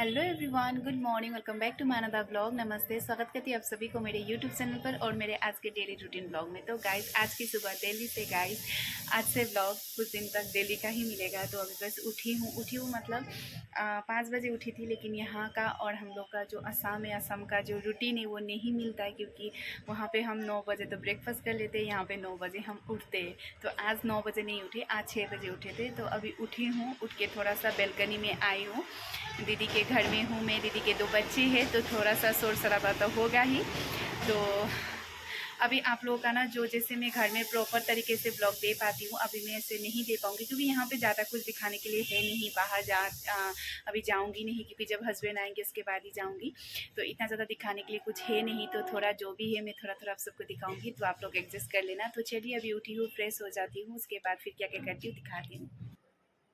Hello everyone, good morning. Welcome back to मानदा blog. नमस्ते, स्वागत करती हूँ आप सभी को मेरे यूट्यूब चैनल पर और मेरे आज के डेली रूटीन ब्लॉग में। तो गाइस, आज की सुबह दिल्ली से गाइस, आज से ब्लॉग कुछ दिन तक दिल्ली का ही मिलेगा। तो अभी बस उठी हूँ मतलब 5 बजे उठी थी, लेकिन यहाँ का और हम लोग का जो असम है, असम का जो रूटीन है वो नहीं मिलता है, क्योंकि वहाँ पे हम 9 बजे तो ब्रेकफास्ट कर लेते हैं, यहाँ पे 9 बजे हम उठते हैं। तो आज 9 बजे नहीं उठे, आज 6 बजे उठे थे। तो अभी उठी हूँ, उठ के थोड़ा सा बेलकनी में आई हूँ, दीदी के घर में हूँ मैं। दीदी के 2 बच्चे हैं, तो थोड़ा सा शोर शराबा तो होगा ही। तो अभी आप लोगों का ना, जो जैसे मैं घर में प्रॉपर तरीके से ब्लॉग दे पाती हूँ, अभी मैं ऐसे नहीं दे पाऊँगी, क्योंकि यहाँ पे ज़्यादा कुछ दिखाने के लिए है नहीं। बाहर अभी जाऊँगी नहीं, क्योंकि जब हस्बैंड आएंगे उसके बाद ही जाऊँगी। तो इतना ज़्यादा दिखाने के लिए कुछ है नहीं। तो थोड़ा जो भी है मैं थोड़ा थोड़ा आप सबको दिखाऊँगी, तो आप लोग एडजस्ट कर लेना। तो चलिए, अभी उठी हूँ, फ्रेश हो जाती हूँ, उसके बाद फिर क्या क्या करती हूँ दिखाती हूँ।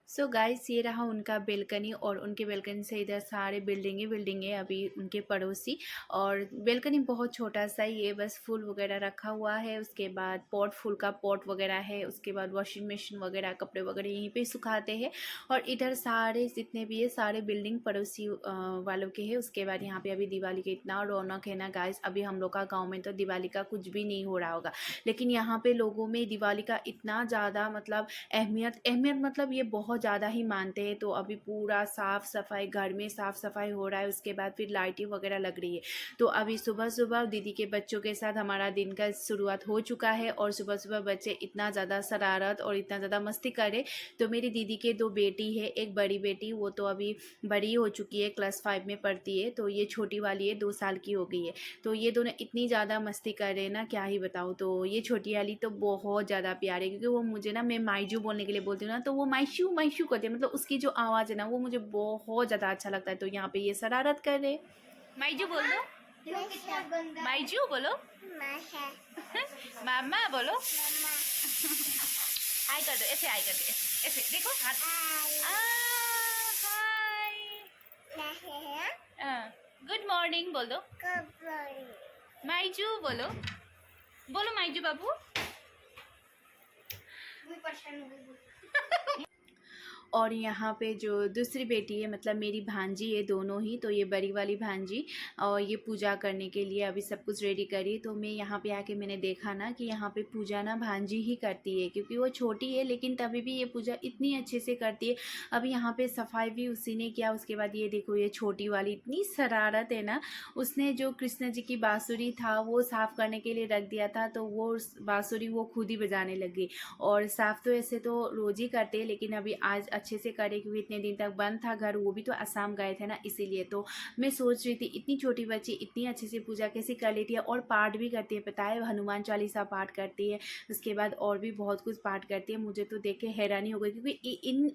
सो गाइस, ये रहा उनका बेलकनी, और उनके बेलकनी से इधर सारे बिल्डिंगे अभी उनके पड़ोसी। और बेलकनी बहुत छोटा सा ही है, बस फूल वगैरह रखा हुआ है, उसके बाद फूल का पॉट वगैरह है, उसके बाद वॉशिंग मशीन वगैरह, कपड़े वगैरह यहीं पे सुखाते हैं। और इधर सारे जितने भी है सारे बिल्डिंग पड़ोसी वालों के हैं। उसके बाद यहाँ पे अभी दिवाली का इतना रौनक है ना गाइस। अभी हम लोग का गाँव में तो दिवाली का कुछ भी नहीं हो रहा होगा, लेकिन यहाँ पे लोगों में दिवाली का इतना ज़्यादा मतलब अहमियत मतलब ये बहुत ज़्यादा ही मानते हैं। तो अभी पूरा साफ़ सफाई, घर में साफ़ सफाई हो रहा है, उसके बाद फिर लाइटिंग वगैरह लग रही है। तो अभी सुबह सुबह दीदी के बच्चों के साथ हमारा दिन का शुरुआत हो चुका है। और सुबह सुबह बच्चे इतना ज़्यादा शरारत और इतना ज़्यादा मस्ती करे। तो मेरी दीदी के 2 बेटी है, एक बड़ी बेटी, वो तो अभी बड़ी हो चुकी है, क्लास 5 में पढ़ती है। तो ये छोटी वाली है, 2 साल की हो गई है। तो ये दोनों इतनी ज़्यादा मस्ती कर रहे हैं ना, क्या ही बताऊँ। तो ये छोटी वाली तो बहुत ज़्यादा प्यारी है, क्योंकि वो मुझे ना, मैं माइजू बोलने के लिए बोलती हूँ ना, तो वो माइशू माइशू करती है। मतलब उसकी जो आवाज़ है ना, वो मुझे बहुत ज़्यादा अच्छा लगता है। तो यहाँ पे ये शरारत कर रहे। माइजू बोल दो, माइजू बोलो, मामा बोलो, हाय कर दो, ऐसे हाय कर दो, ऐसे देखो हाथ। हाय, गुड मॉर्निंग बोल दो, माइजू बोलो, बोलो माइजू बाबू। और यहाँ पे जो दूसरी बेटी है, मतलब मेरी भांजी है, दोनों ही। तो ये बड़ी वाली भांजी, और ये पूजा करने के लिए अभी सब कुछ रेडी करी। तो मैं यहाँ पे आके मैंने देखा ना कि यहाँ पे पूजा ना भांजी ही करती है, क्योंकि वो छोटी है, लेकिन तभी भी ये पूजा इतनी अच्छे से करती है। अभी यहाँ पे सफाई भी उसी ने किया। उसके बाद ये देखो, ये छोटी वाली इतनी शरारत है ना, उसने जो कृष्ण जी की बांसुरी था वो साफ़ करने के लिए रख दिया था, तो वो बांसुरी वो खुद ही बजाने लगी। और साफ़ तो ऐसे तो रोज़ ही करते, लेकिन अभी आज अच्छे से करे, क्योंकि इतने दिन तक बंद था घर, वो भी तो असम गए थे ना, इसीलिए। तो मैं सोच रही थी, इतनी छोटी बच्ची इतनी अच्छे से पूजा कैसे कर लेती है। और पाठ भी करती है, पता है, हनुमान चालीसा पाठ करती है, उसके बाद और भी बहुत कुछ पाठ करती है। मुझे तो देख के हैरानी हो गई, क्योंकि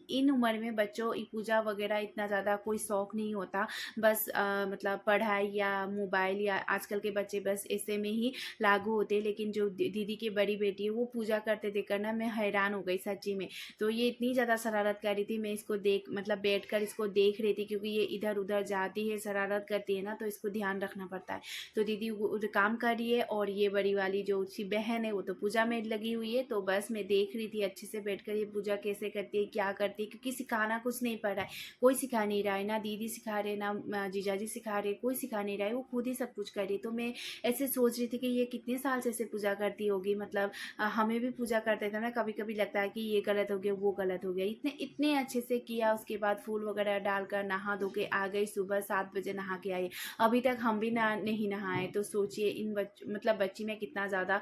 इन उम्र में बच्चों पूजा वगैरह इतना ज़्यादा कोई शौक़ नहीं होता। बस मतलब पढ़ाई या मोबाइल, या आजकल के बच्चे बस ऐसे में ही लागू होते। लेकिन जो दीदी की बड़ी बेटी है, वो पूजा करते देखकर ना मैं हैरान हो गई सच्ची में। तो ये इतनी ज़्यादा शरारत कर रही थी, मैं इसको मतलब बैठकर इसको देख रही थी, क्योंकि ये इधर उधर जाती है, शरारत करती है ना, तो इसको ध्यान रखना पड़ता है। तो दीदी उधर काम कर रही है, और ये बड़ी वाली जो उसकी बहन है वो तो पूजा में लगी हुई है। तो बस मैं देख रही थी अच्छे से बैठकर, ये पूजा कैसे करती है, क्या करती है, क्योंकि सिखाना कुछ नहीं पड़ रहा है, कोई सिखा नहीं रहा है, ना दीदी सिखा रहे, ना जीजाजी सिखा रहे, कोई सिखा नहीं रहा है, वो खुद ही सब कुछ कर रही। तो मैं ऐसे सोच रही थी कि ये कितने साल से ऐसे पूजा करती होगी। मतलब हमें भी पूजा करते थे ना, कभी कभी लगता है कि ये गलत हो गया, वो गलत हो गया। इतने अच्छे से किया। उसके बाद फूल वगैरह डालकर नहा धो के आ गई, सुबह 7 बजे नहा के आई। अभी तक हम भी नहीं नहाए। तो सोचिए, मतलब बच्ची में कितना ज़्यादा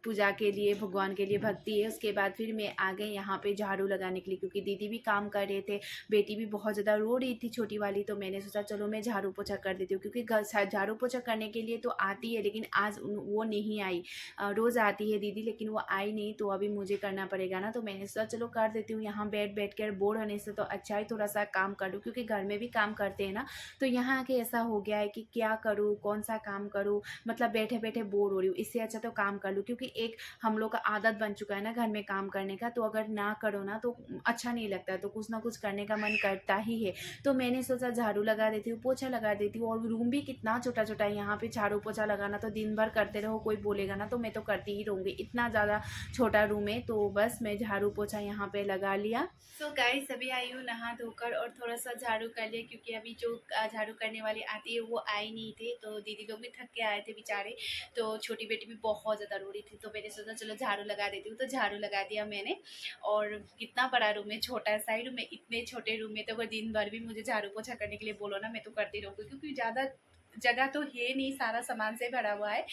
पूजा के लिए, भगवान के लिए भक्ति है। उसके बाद फिर मैं आ गई यहाँ पे झाड़ू लगाने के लिए, क्योंकि दीदी भी काम कर रहे थे, बेटी भी बहुत ज़्यादा रो रही थी छोटी वाली। तो मैंने सोचा चलो मैं झाड़ू पोछा कर देती हूँ, क्योंकि झाड़ू पोछा करने के लिए तो आती है, लेकिन आज वो नहीं आई। रोज़ आती है दीदी, लेकिन वो आई नहीं, तो अभी मुझे करना पड़ेगा ना। तो मैंने सोचा चलो कर देती हूँ, यहाँ बैठ कर बोर होने से तो अच्छा ही थोड़ा सा काम कर लूँ, क्योंकि घर में भी काम करते हैं ना। तो यहाँ आके ऐसा हो गया है कि क्या करूँ, कौन सा काम करूँ, मतलब बैठे बैठे बोर हो रही हूँ, इससे अच्छा तो काम कर लूँ। लूँ, क्योंकि एक हम लोग का आदत बन चुका है ना घर में काम करने का, तो अगर ना करो ना तो अच्छा नहीं लगता है, तो कुछ ना कुछ करने का मन करता ही है। तो मैंने सोचा झाड़ू लगा देती हूँ, पोछा लगा देती हूँ, और रूम भी कितना छोटा छोटा है, यहाँ पे झाड़ू पोछा लगाना तो दिन भर करते रहो, कोई बोलेगा ना तो मैं तो करती ही रहूँगी, इतना ज़्यादा छोटा रूम है। तो बस मैं झाड़ू पोछा यहाँ पे लगा लिया। सो गाइस अभी आई हूँ नहा धोकर और थोड़ा सा झाड़ू कर लिया, क्योंकि अभी जो झाड़ू करने वाली आती है वो आई नहीं थे, तो दीदी लोग भी थक के आए थे बेचारे, तो छोटी बेटी भी बहुत ज़्यादा रो रही थी, तो मैंने सोचा चलो झाड़ू लगा देती हूँ, तो झाड़ू लगा दिया मैंने। और कितना बड़ा रूम है, छोटा सा ही रूम है, इतने छोटे रूम में तो अगर दिन भर भी मुझे झाड़ू पोछा करने के लिए बोलो ना मैं तो करती रहूँगी, क्योंकि ज़्यादा जगह तो है नहीं, सारा सामान से भरा हुआ है।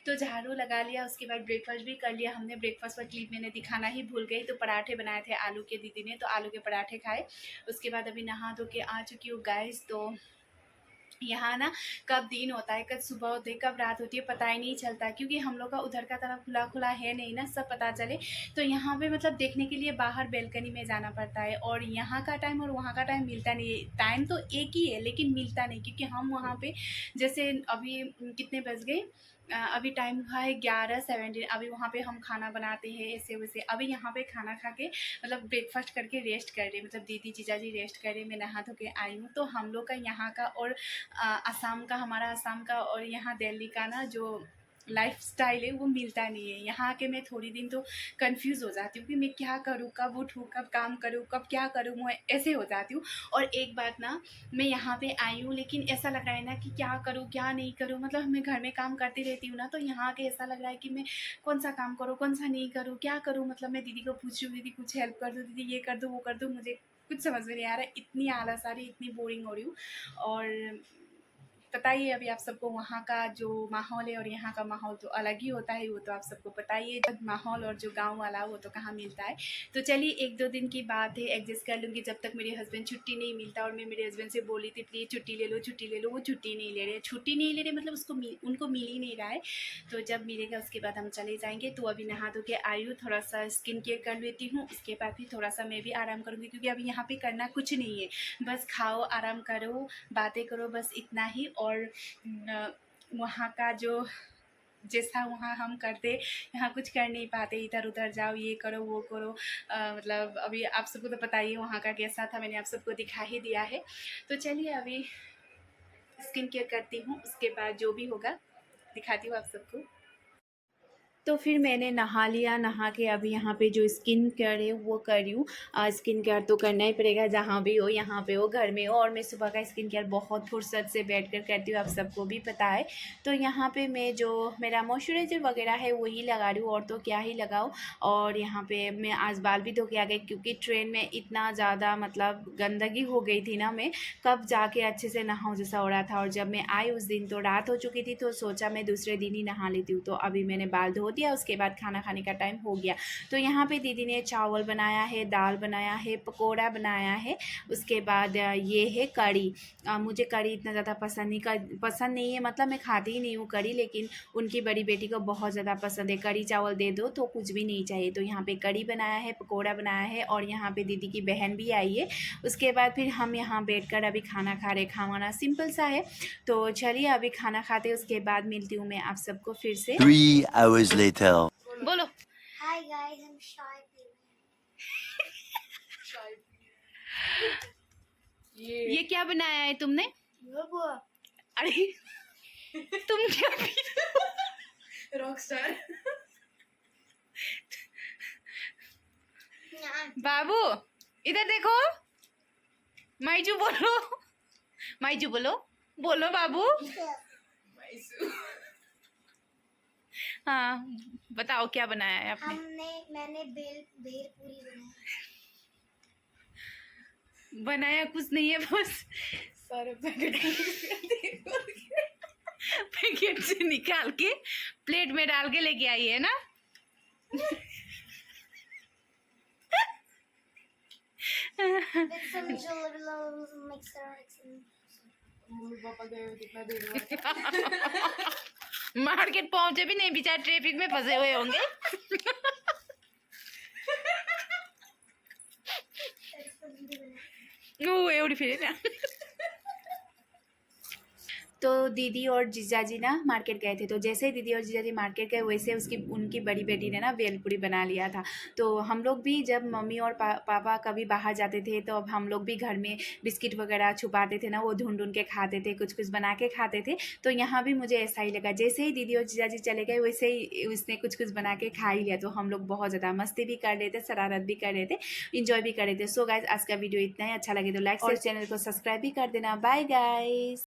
तो झाड़ू लगा लिया, उसके बाद ब्रेकफास्ट भी कर लिया हमने। ब्रेकफास्ट का क्लिप मैंने दिखाना ही भूल गई, तो पराठे बनाए थे आलू के दीदी ने, तो आलू के पराठे खाए। उसके बाद अभी नहा धो के आ चुकी हूँ गाइस। तो यहाँ ना कब दिन होता है, कब सुबह होती है, कब रात होती है, पता ही नहीं चलता, क्योंकि हम लोग का उधर का तरफ खुला खुला है नहीं ना सब पता चले। तो यहाँ पे मतलब देखने के लिए बाहर बेल्कनी में जाना पड़ता है, और यहाँ का टाइम और वहाँ का टाइम मिलता नहीं है। टाइम तो एक ही है लेकिन मिलता नहीं, क्योंकि हम वहाँ पे जैसे अभी कितने बज गए, अभी टाइम हुआ है 11:17। अभी वहाँ पे हम खाना बनाते हैं ऐसे वैसे। अभी यहाँ पे खाना खा के मतलब ब्रेकफास्ट करके रेस्ट कर रहे, मतलब दीदी जीजा जी रेस्ट कर रहे, मैं नहा धो के आई हूँ। तो हम लोग का यहाँ का और असम का, हमारा असम का और यहाँ दिल्ली का ना जो लाइफ स्टाइल है वो मिलता नहीं है। यहाँ आके मैं थोड़ी दिन तो कंफ्यूज हो जाती हूँ कि मैं क्या करूँ, कब उठूँ, कब काम करूँ, कब क्या करूँ, मैं ऐसे हो जाती हूँ। और एक बात ना, मैं यहाँ पे आई हूँ लेकिन ऐसा लग रहा है ना कि क्या करूँ क्या नहीं करूँ, मतलब मैं घर में काम करती रहती हूँ ना, तो यहाँ आके ऐसा लग रहा है कि मैं कौन सा काम करूँ कौन सा नहीं करूँ, क्या करूँ। मतलब मैं दीदी को पूछ रही हूँ, दीदी कुछ हेल्प कर दो, दीदी ये कर दो वो कर दो, मुझे कुछ समझ में नहीं आ रहा है, इतनी आलस आ रही, इतनी बोरिंग हो रही हूँ। और पता ही है अभी आप सबको वहाँ का जो माहौल है और यहाँ का माहौल तो अलग ही होता है, वो तो आप सबको पता ही है। माहौल और जो गांव वाला वो तो कहाँ मिलता है। तो चलिए 1-2 दिन की बात है, एडजस्ट कर लूँगी जब तक मेरे हस्बैंड छुट्टी नहीं मिलता। और मैं मेरे हस्बैंड से बोली थी प्लीज़ छुट्टी ले लो छुट्टी ले लो, वो छुट्टी नहीं ले रहे, मतलब उनको मिल ही नहीं रहा है। तो जब मिलेगा उसके बाद हम चले जाएंगे। तो अभी नहा धो के आई हूँ, थोड़ा सा स्किन केयर कर लेती हूँ, उसके बाद फिर थोड़ा सा मैं भी आराम करूँगी, क्योंकि अभी यहाँ पे करना कुछ नहीं है, बस खाओ आराम करो बातें करो, बस इतना ही। और वहाँ का जो जैसा वहाँ हम करते, यहाँ कुछ कर नहीं पाते, इधर उधर जाओ ये करो वो करो। मतलब अभी आप सबको तो पता ही है वहाँ का कैसा था, मैंने आप सबको दिखा ही दिया है। तो चलिए अभी स्किन केयर करती हूँ, उसके बाद जो भी होगा दिखाती हूँ आप सबको। तो फिर मैंने नहा लिया, नहा के अभी यहाँ पे जो स्किन केयर है वो कर रही हूँ। स्किन केयर तो करना ही पड़ेगा, जहाँ भी हो, यहाँ पे हो, घर में हो। और मैं सुबह का स्किन केयर बहुत फुर्सत से बैठ कर करती हूँ, आप सबको भी पता है। तो यहाँ पे मैं जो मेरा मॉइस्चराइज़र वगैरह है वही लगा रही हूँ, और तो क्या ही लगाऊँ। और यहाँ पे मैं आज बाल भी धो के आ गई, क्योंकि ट्रेन में इतना ज़्यादा मतलब गंदगी हो गई थी ना, मैं कब जाके अच्छे से नहाऊँ जैसा हो रहा था। और जब मैं आई उस दिन तो रात हो चुकी थी, तो सोचा मैं दूसरे दिन ही नहा लेती हूँ। तो अभी मैंने बाल धो दिया, उसके बाद खाना खाने का टाइम हो गया। तो यहाँ पे दीदी ने चावल बनाया है, दाल बनाया है, पकोड़ा बनाया है, उसके बाद ये है कड़ी। मुझे कड़ी इतना ज़्यादा पसंद नहीं है, मतलब मैं खाती ही नहीं हूँ कड़ी, लेकिन उनकी बड़ी बेटी को बहुत ज़्यादा पसंद है। कड़ी चावल दे दो तो कुछ भी नहीं चाहिए। तो यहाँ पे कड़ी बनाया है, पकोड़ा बनाया है, और यहाँ पे दीदी की बहन भी आई है। उसके बाद फिर हम यहाँ बैठकर अभी खाना खा रहे। खाना सिंपल सा है, तो चलिए अभी खाना खाते, उसके बाद मिलती हूँ मैं आप सबको फिर से। 3 hours later. बोलो। Hi guys, I'm Shy. ये क्या बनाया है तुमने? अरे तुम क्या रॉकस्टार बाबू इधर देखो, माइजू बोलो, माइजू बोलो, बोलो बाबू। हाँ बताओ क्या बनाया है आपने? मैंने भेल पूरी बनाया कुछ नहीं है, बस सारे पैकेट से निकाल के प्लेट में डाल के लेके आई है ना। मार्केट पहुंचे भी नहीं, बेचारे ट्रैफिक में फंसे हुए होंगे। एवढी फिर तो दीदी और जीजा जी ना मार्केट गए थे, तो जैसे ही दीदी और जीजा जी मार्केट गए वैसे उनकी बड़ी बेटी ने ना भेलपूरी बना लिया था। तो हम लोग भी जब मम्मी और पापा कभी बाहर जाते थे तो अब हम लोग भी घर में बिस्किट वगैरह छुपाते थे ना, वो ढूंढ ढूंढ के खाते थे, कुछ कुछ बना के खाते थे। तो यहाँ भी मुझे ऐसा ही लगा, जैसे ही दीदी और जीजा जी चले गए वैसे ही उसने कुछ कुछ बना के खा ही लिया। तो हम लोग बहुत ज़्यादा मस्ती भी कर रहे थे, शरारत भी कर रहे थे, इंजॉय भी कर रहे थे। सो गाइज आज का वीडियो इतना ही, अच्छा लगे तो लाइक और चैनल को सब्सक्राइब भी कर देना। Bye guys.